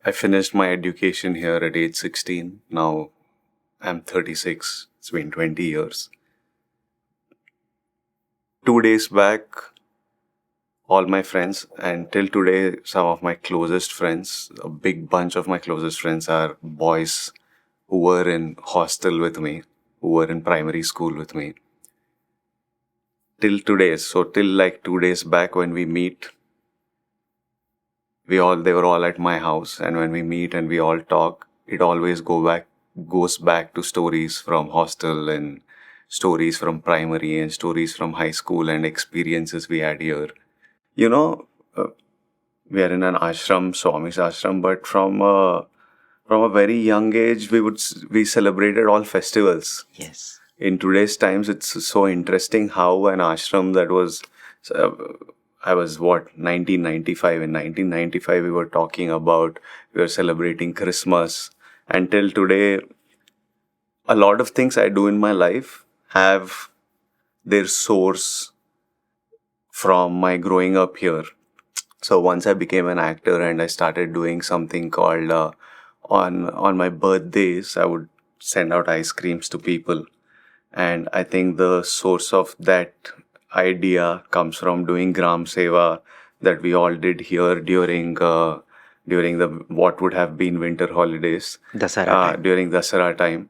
I finished my education here at age 16. Now I'm 36. It's been 20 years. 2 days back, all my friends, and till today, some of my closest friends, a big bunch of my closest friends are boys who were in hostel with me, who were in primary school with me. Till today, so till like 2 days back when we meet, they were all at my house, and when we meet and we all talk, it always goes back to stories from hostel and stories from primary and stories from high school and experiences we had here. You know, we are in an ashram, Swami's ashram, but from a very young age, we celebrated all festivals. Yes. In today's times, it's so interesting how an ashram that was, uh, I was 1995. In 1995, we were celebrating Christmas. Until today, a lot of things I do in my life have their source from my growing up here. So once I became an actor and I started doing something called on my birthdays, I would send out ice creams to people. And I think the source of that idea comes from doing Gram Seva that we all did here during the what would have been winter holidays. Dasara time. During Dasara time.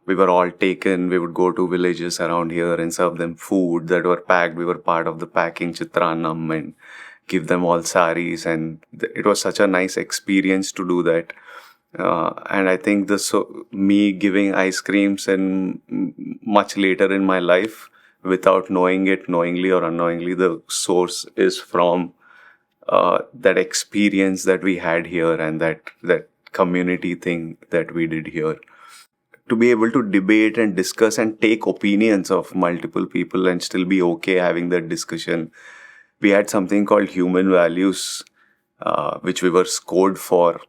We were all taken. We would go to villages around here and serve them food that were packed. We were part of the packing Chitranam and give them all saris. And it was such a nice experience to do that. And I think me giving ice creams and much later in my life, without knowing it, knowingly or unknowingly, the source is from that experience that we had here and that community thing that we did here. To be able to debate and discuss and take opinions of multiple people and still be okay having that discussion. We had something called human values, which we were scored for.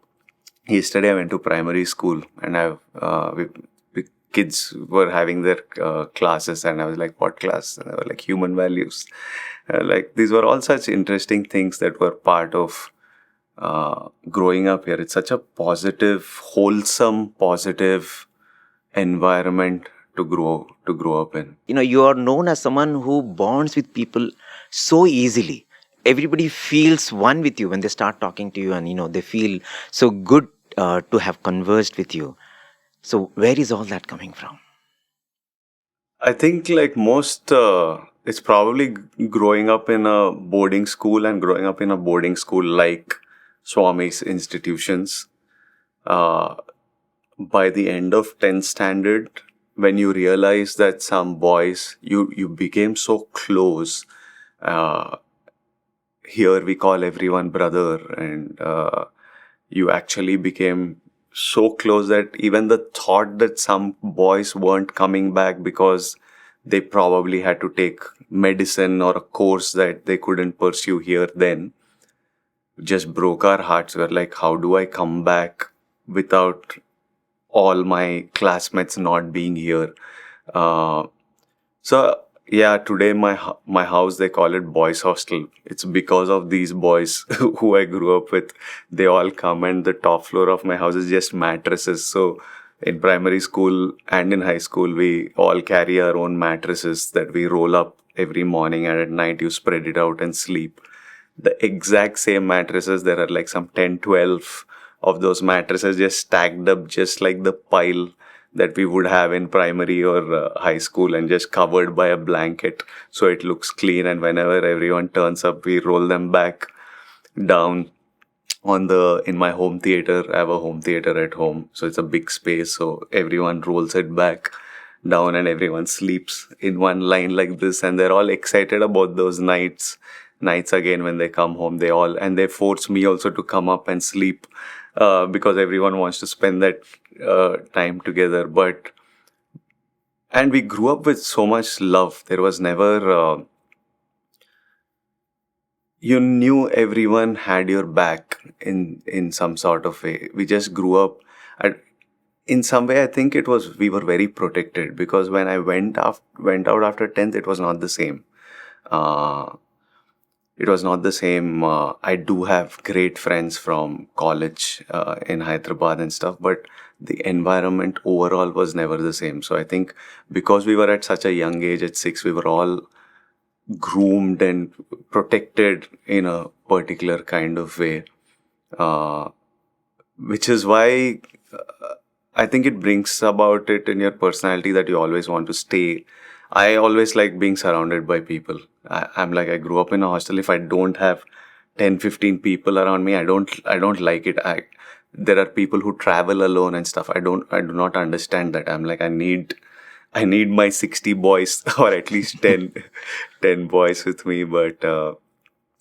Yesterday I went to primary school and kids were having their classes and I was like, what class? And they were like, human values. These were all such interesting things that were part of growing up here. It's such a wholesome, positive environment to grow up in. You are known as someone who bonds with people so easily. Everybody feels one with you when they start talking to you, and they feel so good to have conversed with you. So where is all that coming from? I think like most, it's probably growing up in a boarding school and growing up in a boarding school like Swami's institutions. By the end of 10th standard, when you realize that some boys, you became so close. Here we call everyone brother, and you actually became so close that even the thought that some boys weren't coming back because they probably had to take medicine or a course that they couldn't pursue here then just broke our hearts. We're like, how do I come back without all my classmates not being here? Today my house, they call it boys hostel. It's because of these boys who I grew up with. They all come, and the top floor of my house is just mattresses. So in primary school and in high school, we all carry our own mattresses that we roll up every morning, and at night you spread it out and sleep. The exact same mattresses, there are like some 10, 12 of those mattresses just stacked up just like the pile that we would have in primary or high school, and just covered by a blanket so it looks clean. And whenever everyone turns up, we roll them back down in my home theater. I have a home theater at home, so it's a big space, so everyone rolls it back down and everyone sleeps in one line like this, and they're all excited about those nights again when they come home. They force me also to come up and sleep because everyone wants to spend that time together. And we grew up with so much love. There was never you knew everyone had your back in some sort of way. We just grew up. In some way, I think we were very protected, because when I went out after 10th, it was not the same. it was not the same. I do have great friends from college in Hyderabad and stuff, but the environment overall was never the same. So I think because we were at such a young age, at 6, we were all groomed and protected in a particular kind of way, uh, which is why I think it brings about it in your personality that you always want to stay. I always like being surrounded by people. I'm like, I grew up in a hostel. If I don't have 10, 15 people around me, I don't like it. There are people who travel alone and stuff. I do not understand that. I'm like, I need my 60 boys or at least 10, 10 boys with me. But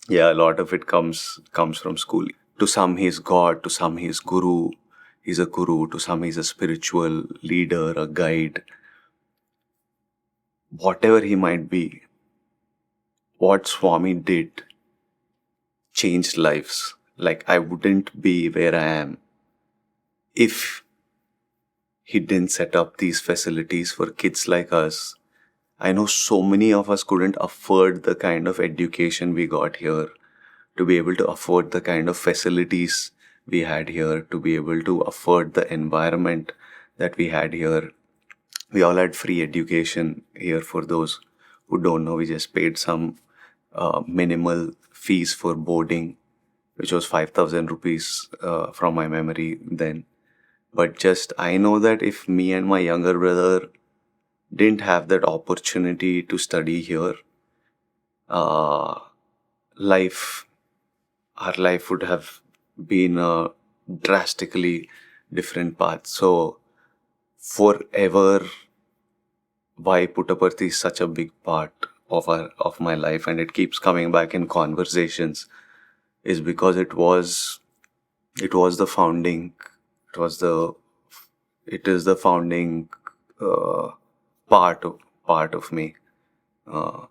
yeah, a lot of it comes from school. To some he's God, to some he's guru. He's a guru. To some he's a spiritual leader, a guide. Whatever he might be, what Swami did changed lives. Like, I wouldn't be where I am if he didn't set up these facilities for kids like us. I know so many of us couldn't afford the kind of education we got here, to be able to afford the kind of facilities we had here, to be able to afford the environment that we had here. We all had free education here. For those who don't know, we just paid some minimal fees for boarding, which was 5,000 rupees from my memory then. But just I know that if me and my younger brother didn't have that opportunity to study here, uh, life, our life would have been a drastically different path. So forever, why Puttaparthi is such a big part of my life, and it keeps coming back in conversations, is because it was the founding, it was the it is the founding uh, part of me. Uh,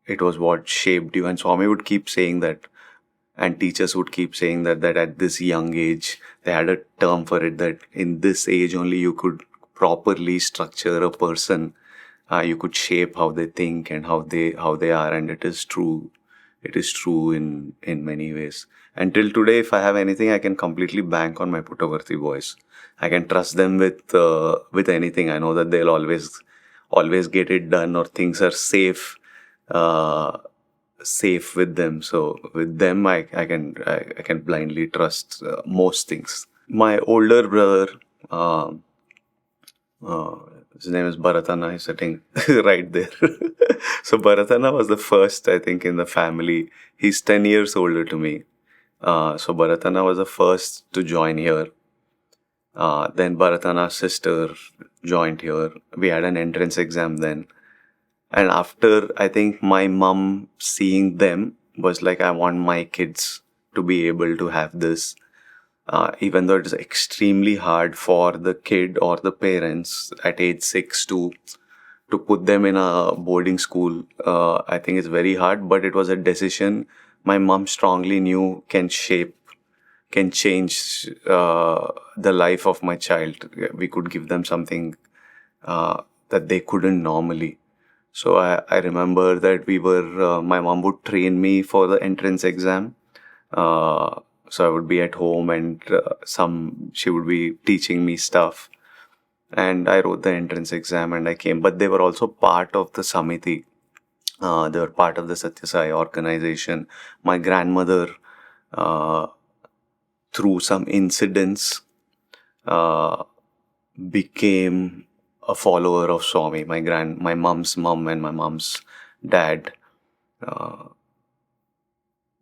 it was what shaped you, and Swami would keep saying that, and teachers would keep saying that at this young age, they had a term for it, that in this age only you could properly structure a person. You could shape how they think and how they are, and it is true. It is true in many ways. Until today, if I have anything, I can completely bank on my Puttaparthi boys. I can trust them with anything. I know that they'll always get it done, or things are uh, safe with them. So with them, I can blindly trust most things. My older brother, um uh, his name is Bharatana. He's sitting right there. So Bharatana was the first, I think, in the family. He's 10 years older to me. So Bharatana was the first to join here. Then Bharatana's sister joined here. We had an entrance exam then. And after, I think my mom seeing them was like, I want my kids to be able to have this. Even though it is extremely hard for the kid or the parents at age 6 to put them in a boarding school. I think it's very hard, but it was a decision my mom strongly knew can change the life of my child. We could give them something that they couldn't normally. So I remember that my mom would train me for the entrance exam. So I would be at home, and she would be teaching me stuff. And I wrote the entrance exam and I came. But they were also part of the Samiti. They were part of the Sathya Sai organization. My grandmother, uh, through some incidents, uh, became a follower of Swami. My mom's mom and my mom's dad. Uh,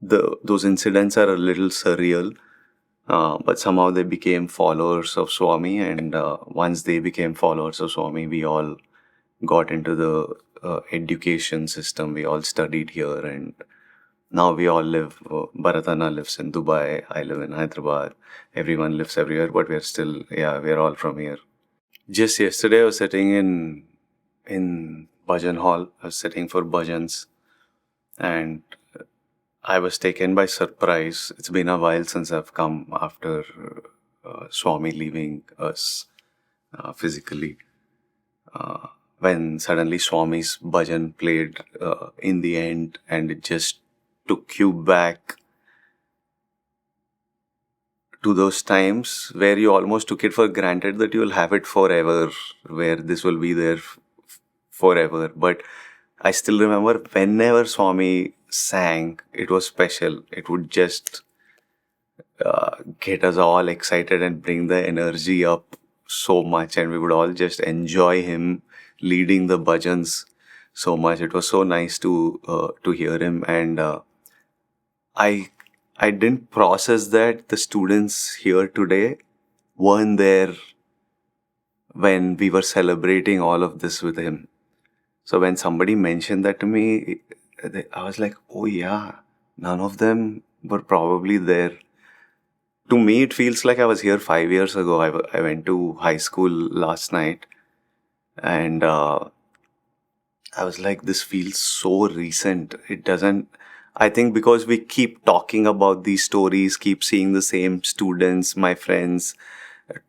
those incidents are a little surreal, but somehow they became followers of Swami. And once they became followers of Swami, we all got into the education system. We all studied here, and now we all live. Bharatana lives in Dubai. I live in Hyderabad. Everyone lives everywhere, but we're all from here. Just yesterday, I was sitting in Bhajan hall. I was sitting for Bhajans, and I was taken by surprise. It's been a while since I've come after Swami leaving us physically. When suddenly Swami's bhajan played in the end, and it just took you back to those times where you almost took it for granted that you will have it forever, where this will be there forever. But I still remember whenever Swami sang, it was special. It would just get us all excited and bring the energy up so much, and we would all just enjoy him leading the bhajans so much. It was so nice to hear him, and I I didn't process that the students here today weren't there when we were celebrating all of this with him. So when somebody mentioned that to me, I was like, oh yeah, none of them were probably there. To me, it feels like I was here 5 years ago. I went to high school last night, and I was like, this feels so recent. It doesn't. I think because we keep talking about these stories, keep seeing the same students, my friends,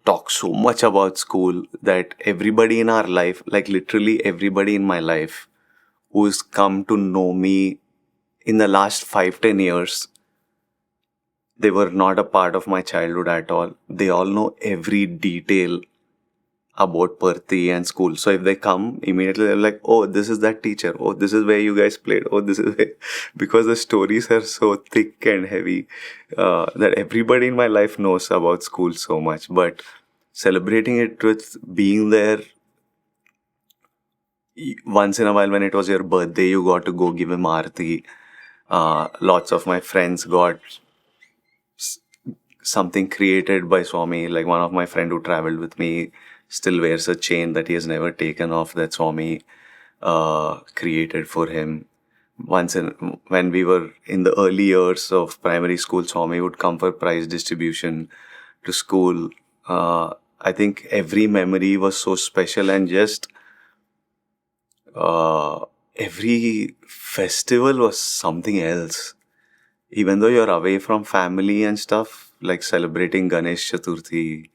talk so much about school that everybody in our life, like literally everybody in my life who's come to know me in the last 5-10 years, they were not a part of my childhood at all. They all know every detail about Parthi and school. So if they come, immediately they're like, oh, this is that teacher. Oh, this is where you guys played. Oh, this is where... Because the stories are so thick and heavy that everybody in my life knows about school so much. But celebrating it with being there once in a while, when it was your birthday, you got to go give him aarti. Lots of my friends got something created by Swami. Like one of my friend who traveled with me still wears a chain that he has never taken off, that Swami created for him. When we were in the early years of primary school, Swami would come for prize distribution to school. I think every memory was so special, and just every festival was something else. Even though you're away from family and stuff, like celebrating Ganesh Chaturthi,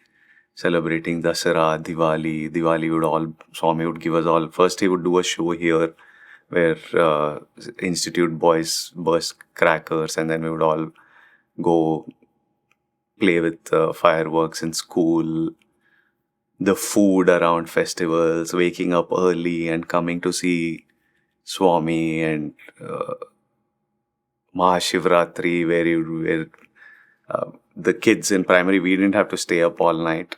celebrating Dasara, Diwali Swami would give us all. First, he would do a show here where institute boys burst crackers, and then we would all go play with fireworks in school. The food around festivals, waking up early and coming to see Swami, and Mahashivratri, where the kids in primary, we didn't have to stay up all night.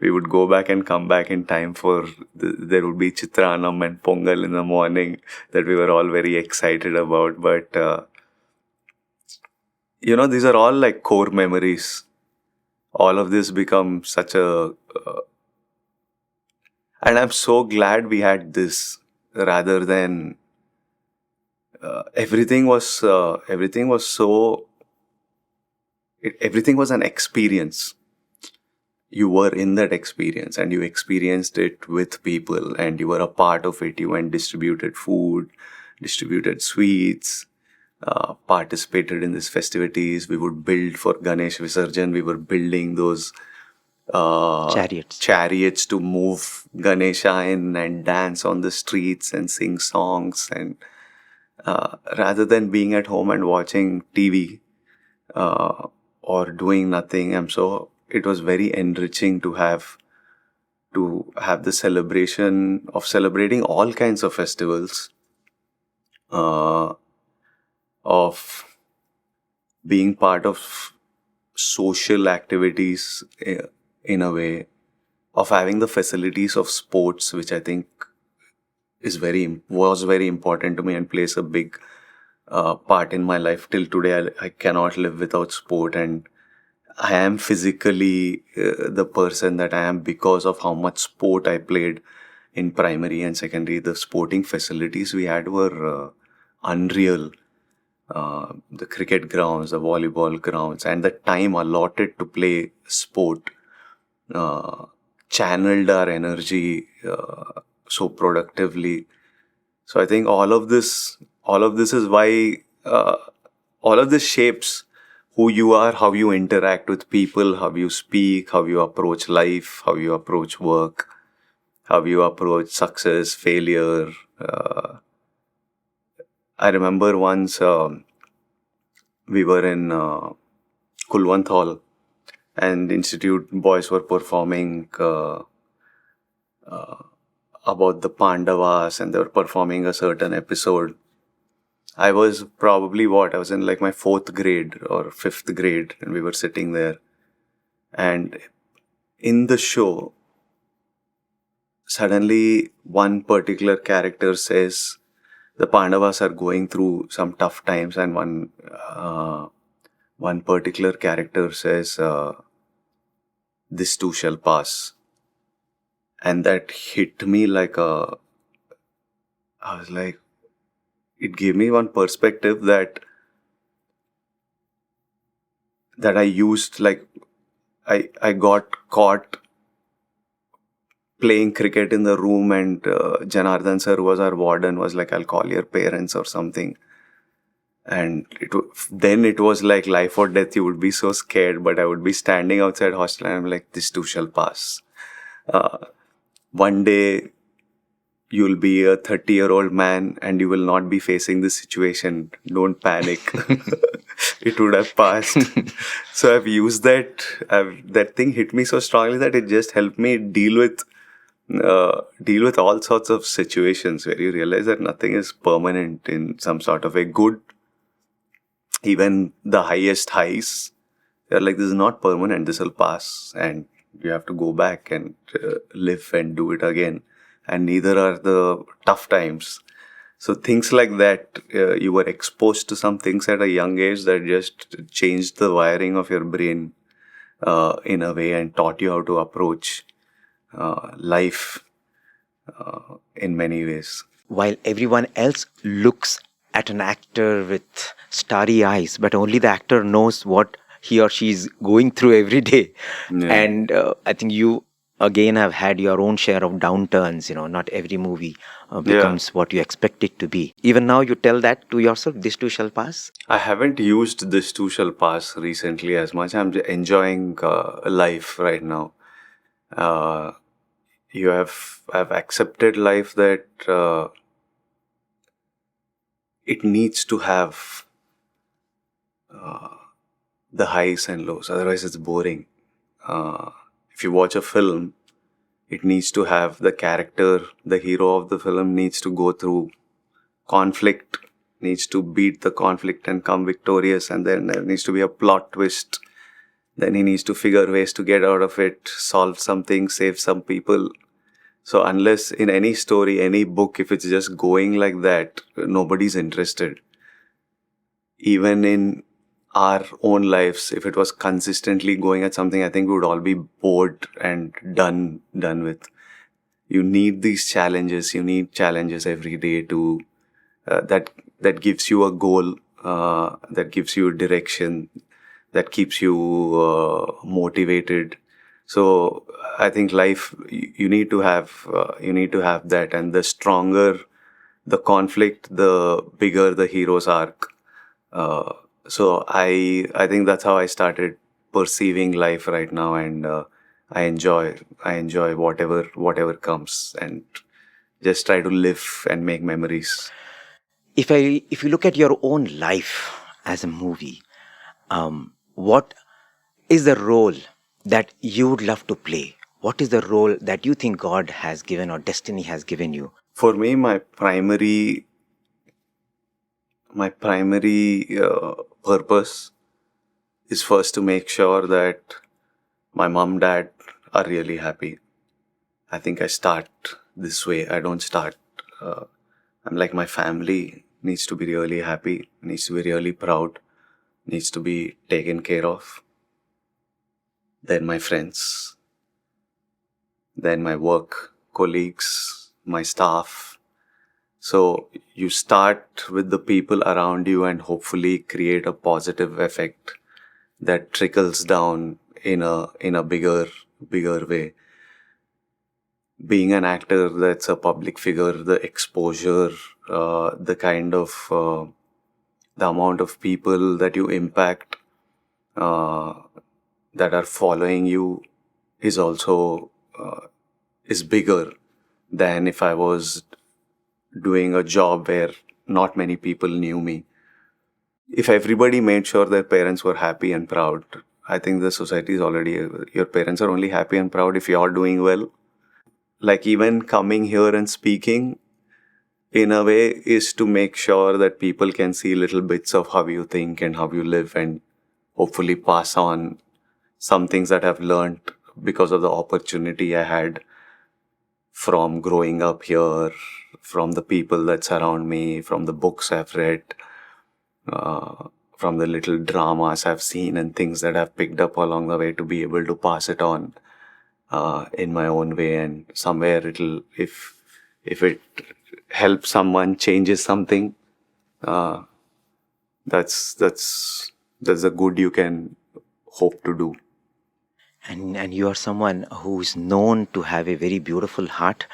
We would go back and come back in time for, there would be Chitranam and Pongal in the morning that we were all very excited about. But, these are all like core memories. All of this becomes such a... and I'm so glad we had this rather than... everything was so... everything was an experience. You were in that experience and you experienced it with people and you were a part of it. You went, distributed food, distributed sweets, participated in these festivities. We would build for Ganesh Visarjan. We were building those chariots to move Ganesha in and dance on the streets and sing songs. And rather than being at home and watching TV, or doing nothing, it was very enriching to have the celebration of celebrating all kinds of festivals, of being part of social activities in a way, of having the facilities of sports, which I think was very important to me and plays a big part in my life. Till today, I cannot live without sport, and I am physically the person that I am because of how much sport I played in primary and secondary. The sporting facilities we had were unreal. The cricket grounds, the volleyball grounds, and the time allotted to play sport channeled our energy so productively. So I think all of this is why all of this shapes who you are, how you interact with people, how you speak, how you approach life, how you approach work, how you approach success, failure. I remember once we were in Kulwant Hall, and Institute boys were performing about the Pandavas, and they were performing a certain episode. I was probably I was in like my 4th grade or 5th grade, and we were sitting there. And in the show, suddenly one particular character says the Pandavas are going through some tough times, and one particular character says, "This too shall pass," and that hit me like a. I was like, it gave me one perspective that I used, like I got caught playing cricket in the room, and Janardhan sir, who was our warden, was like, "I'll call your parents" or something. And then it was like life or death. You would be so scared, but I would be standing outside hostel and I'm like, "This too shall pass." One day you'll be a 30-year-old man and you will not be facing this situation. Don't panic. It would have passed. So I've used that. That thing hit me so strongly that it just helped me deal with all sorts of situations where you realize that nothing is permanent in some sort of a good. Even the highest highs, they're like, this is not permanent, this will pass, and you have to go back and live and do it again. And neither are the tough times. So things like that, you were exposed to some things at a young age that just changed the wiring of your brain in a way, and taught you how to approach life in many ways. While everyone else looks at an actor with starry eyes, but only the actor knows what he or she is going through every day. Yeah. And I think you again have had your own share of downturns. Not every movie becomes what you expect it to be. Even now you tell that to yourself, this too shall pass. I haven't used "this too shall pass" recently as much. I'm enjoying life right now. I've accepted life that it needs to have the highs and lows, otherwise it's boring. If you watch a film, it needs to have the character, the hero of the film needs to go through conflict, needs to beat the conflict and come victorious, and then there needs to be a plot twist. Then he needs to figure ways to get out of it, solve something, save some people. So unless in any story, any book, if it's just going like that, nobody's interested. Even in our own lives, if it was consistently going at something, I think we would all be bored and done with. You need these challenges. You need challenges every day to that gives you a goal, that gives you direction, that keeps you motivated. So I think life, you need to have that, and the stronger the conflict, the bigger the hero's arc. So I think that's how I started perceiving life right now, and I enjoy whatever comes, and just try to live and make memories. If you look at your own life as a movie, what is the role that you would love to play? What is the role that you think God has given or destiny has given you? For me, my primary purpose is first to make sure that my mom, dad are really happy. I think I start this way. I don't start. I'm like, my family needs to be really happy, needs to be really proud, needs to be taken care of. Then my friends, then my work colleagues, my staff. So you start with the people around you and hopefully create a positive effect that trickles down in a bigger way. Being an actor that's a public figure, the exposure, the kind of the amount of people that you impact, that are following you, is also is bigger than if I was doing a job where not many people knew me. if everybody made sure their parents were happy and proud, I think the society is already, your parents are only happy and proud if you're doing well. Like even coming here and speaking in a way is to make sure that people can see little bits of how you think and how you live, and hopefully pass on some things that I've learned because of the opportunity I had from growing up here, from the people that surround me, from the books I've read, from the little dramas I've seen and things that I've picked up along the way, to be able to pass it on in my own way. And somewhere it'll, if it helps someone, changes something, uh, that's the good you can hope to do. And you are someone who's known to have a very beautiful heart.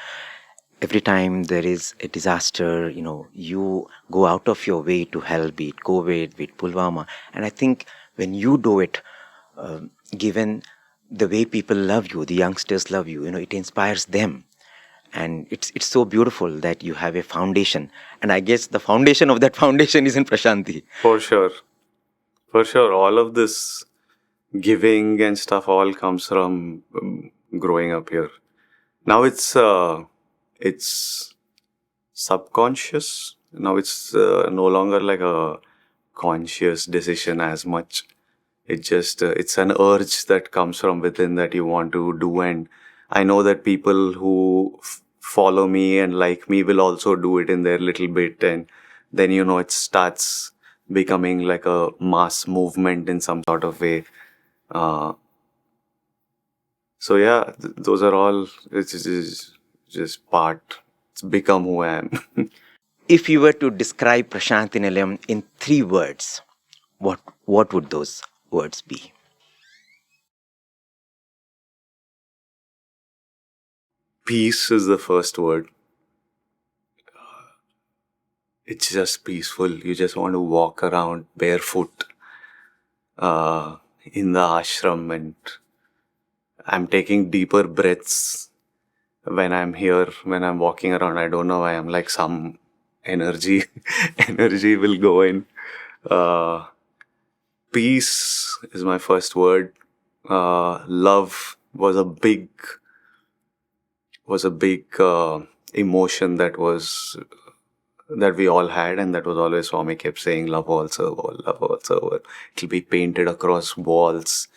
Every time there is a disaster, you go out of your way to help, be it COVID, be it Pulwama. And I think when you do it, given the way people love you, the youngsters love you, it inspires them. And it's so beautiful that you have a foundation. And I guess the foundation of that foundation is in Prasanthi. For sure. For sure. All of this giving and stuff all comes from growing up here. Now it's subconscious. Now it's no longer like a conscious decision as much. It just it's an urge that comes from within that you want to do, and I know that people who follow me and like me will also do it in their little bit, and then it starts becoming like a mass movement in some sort of way. So yeah, those are all, it's just part. It's become who I am. If you were to describe Prasanthi Nilayam in 3 words, what would those words be? Peace is the first word. It's just peaceful. You just want to walk around barefoot in the ashram, and I'm taking deeper breaths when I'm here, when I'm walking around. I don't know why, I'm like some energy will go in. Peace is my first word. Love was a big emotion that we all had, and that was always Swami kept saying, love all, serve all, love all, serve all. It'll be painted across walls,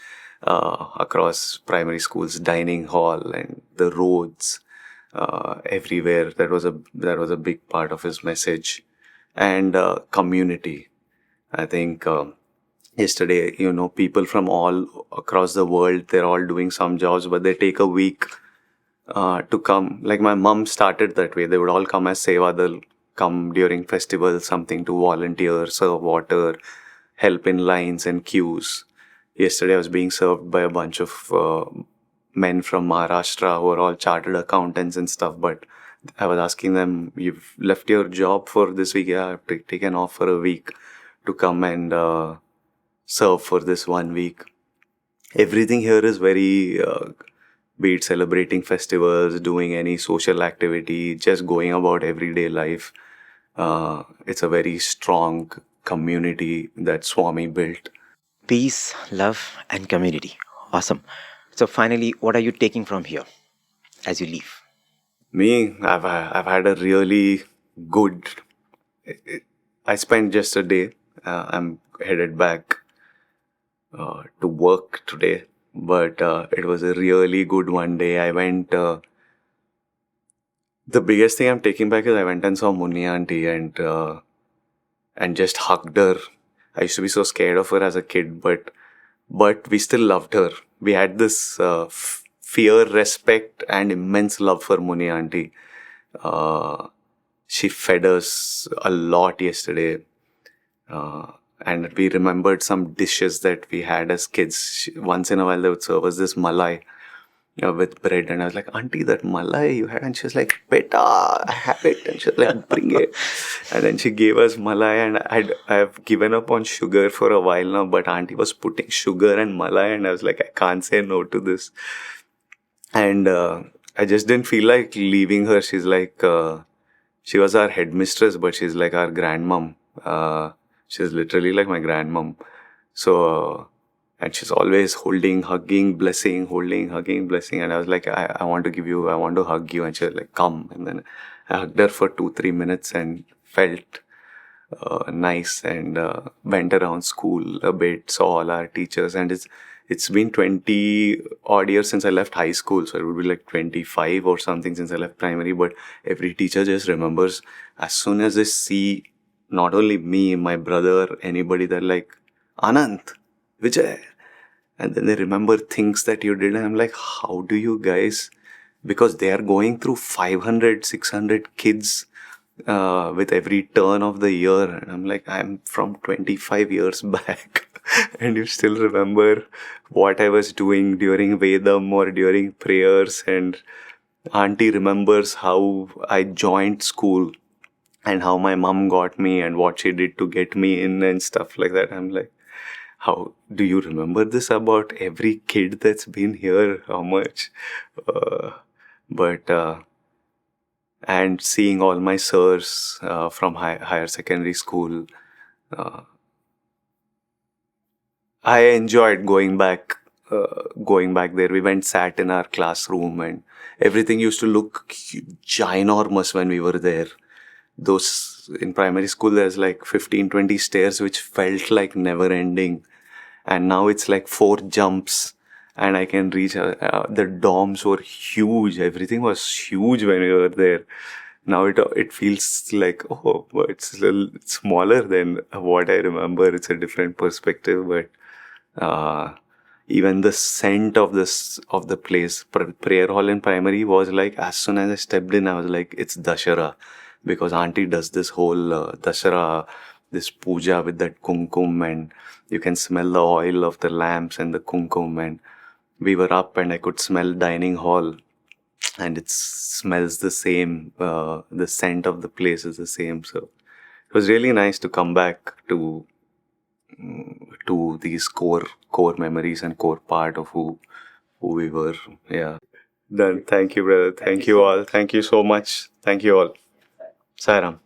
across primary schools, dining hall, and the roads, everywhere. That was a big part of his message. And community. I think yesterday, people from all across the world, they're all doing some jobs, but they take a week to come. Like my mom started that way. They would all come as seva. They'll come during festivals, something to volunteer, serve water, help in lines and queues. Yesterday I was being served by a bunch of men from Maharashtra who are all chartered accountants and stuff. But I was asking them, you've left your job for this week? Yeah, I've taken off for a week to come and serve for this 1 week. Everything here is very, be it celebrating festivals, doing any social activity, just going about everyday life. It's a very strong community that Swami built. Peace, love, and community. Awesome. So finally, what are you taking from here as you leave? Me, I've had a really good. I spent just a day. I'm headed back to work today, but it was a really good one day. I went. The biggest thing I'm taking back is I went and saw Munni auntie and just hugged her. I used to be so scared of her as a kid, but we still loved her. We had this fear, respect, and immense love for Munni auntie. She fed us a lot yesterday, and we remembered some dishes that we had as kids. Once in a while, they would serve us this malai with bread, and I was like, auntie, that malai you had? And she was like, beta, I have it. And she was like, bring it. And then she gave us malai, and I've given up on sugar for a while now, but auntie was putting sugar and malai, and I was like, I can't say no to this. And I just didn't feel like leaving her. She's like, she was our headmistress, but she's like our grandmom. She's literally like my grandmom. So, and she's always holding, hugging, blessing, holding, hugging, blessing. And I was like, I want to give you, I want to hug you. And she was like, come. And then I hugged her for 2-3 minutes and felt nice, and went around school a bit, saw all our teachers. And it's been 20 odd years since I left high school. So it would be like 25 or something since I left primary. But every teacher just remembers as soon as they see not only me, my brother, anybody, they're like, Anant, Vijay. And then they remember things that you did. And I'm like, how do you guys? Because they are going through 500, 600 kids with every turn of the year. And I'm like, I'm from 25 years back. And you still remember what I was doing during Vedam or during prayers. And Auntie remembers how I joined school and how my mom got me and what she did to get me in and stuff like that. I'm like, how do you remember this about every kid that's been here? How much? But and seeing all my sirs from higher secondary school, I enjoyed going back there. We went, sat in our classroom, and everything used to look ginormous when we were there. Those in primary school, there's like 15-20 stairs, which felt like never ending. And now it's like 4 jumps and I can reach. The dorms were huge. Everything was huge when we were there. Now it feels like, oh, it's a little smaller than what I remember. It's a different perspective, but even the scent of the place, prayer hall in primary, was like, as soon as I stepped in, I was like, it's Dashara, because auntie does this whole Dashara, this puja with that kumkum, and you can smell the oil of the lamps and the kumkum. And we were up and I could smell dining hall, and it smells the same. The scent of the place is the same. So it was really nice to come back to these core memories and core part of who we were. Yeah. Done. Thank you, brother. Thank you all. Thank you so much. Thank you all. Sairam.